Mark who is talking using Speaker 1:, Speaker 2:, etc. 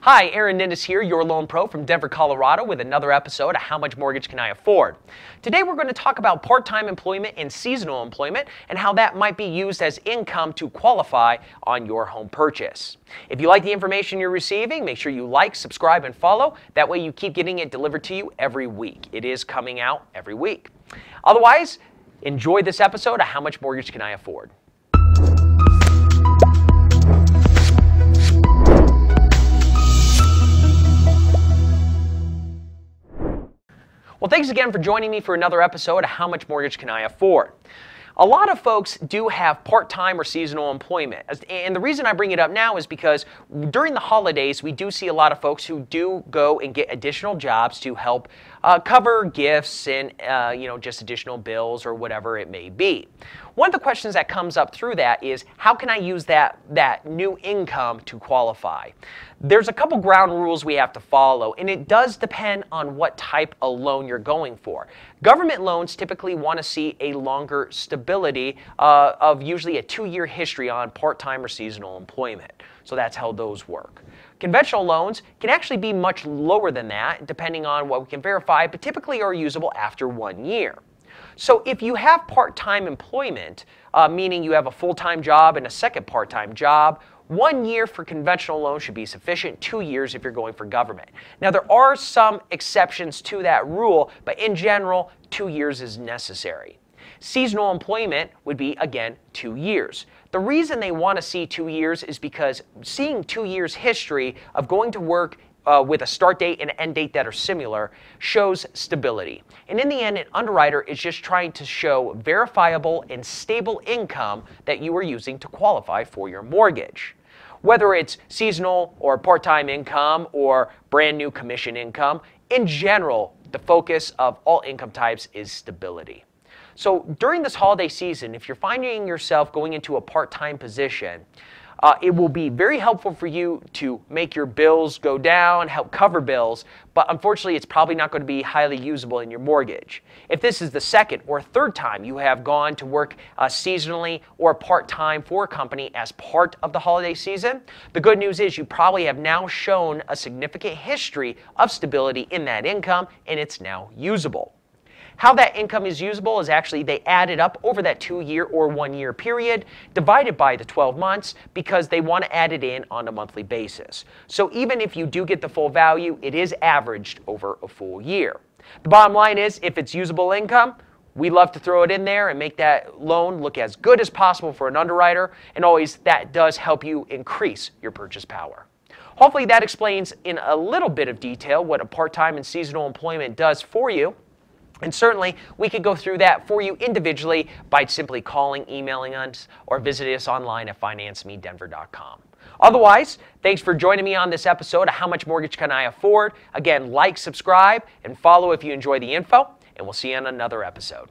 Speaker 1: Hi, Aaron Nindis here, your loan pro from Denver, Colorado, with another episode of How Much Mortgage Can I Afford? Today we're going to talk about part-time employment and seasonal employment and how that might be used as income to qualify on your home purchase. If you like the information you're receiving, make sure you like, subscribe, and follow. That way you keep getting it delivered to you every week. It is coming out every week. Otherwise, enjoy this episode of How Much Mortgage Can I Afford? Well, thanks again for joining me for another episode of How Much Mortgage Can I Afford? A lot of folks do have part-time or seasonal employment. And the reason I bring it up now is because during the holidays, we do see a lot of folks who do go and get additional jobs to help cover gifts and just additional bills or whatever it may be. One of the questions that comes up through that is, how can I use that new income to qualify? There's a couple ground rules we have to follow, and it does depend on what type of loan you're going for. Government loans typically want to see a longer stability of usually a 2-year history on part-time or seasonal employment. So that's how those work. Conventional loans can actually be much lower than that, depending on what we can verify, but typically are usable after 1 year. So if you have part-time employment, meaning you have a full-time job and a second part-time job, 1 year for conventional loans should be sufficient, 2 years if you're going for government. Now, there are some exceptions to that rule, but in general, 2 years is necessary. Seasonal employment would be, again, 2 years. The reason they want to see 2 years is because seeing 2 years history of going to work with a start date and end date that are similar shows stability. And in the end, an underwriter is just trying to show verifiable and stable income that you are using to qualify for your mortgage. Whether it's seasonal or part-time income or brand new commission income, in general, the focus of all income types is stability. So during this holiday season, if you're finding yourself going into a part-time position, it will be very helpful for you to make your bills go down, help cover bills, but unfortunately it's probably not going to be highly usable in your mortgage. If this is the second or third time you have gone to work seasonally or part-time for a company as part of the holiday season, the good news is you probably have now shown a significant history of stability in that income, and it's now usable. How that income is usable is actually they add it up over that 2-year or 1-year period, divided by the 12 months, because they want to add it in on a monthly basis. So even if you do get the full value, it is averaged over a full year. The bottom line is, if it's usable income, we love to throw it in there and make that loan look as good as possible for an underwriter, and always that does help you increase your purchase power. Hopefully that explains in a little bit of detail what a part-time and seasonal employment does for you. And certainly, we could go through that for you individually by simply calling, emailing us, or visiting us online at financemedenver.com. Otherwise, thanks for joining me on this episode of How Much Mortgage Can I Afford? Again, like, subscribe, and follow if you enjoy the info, and we'll see you on another episode.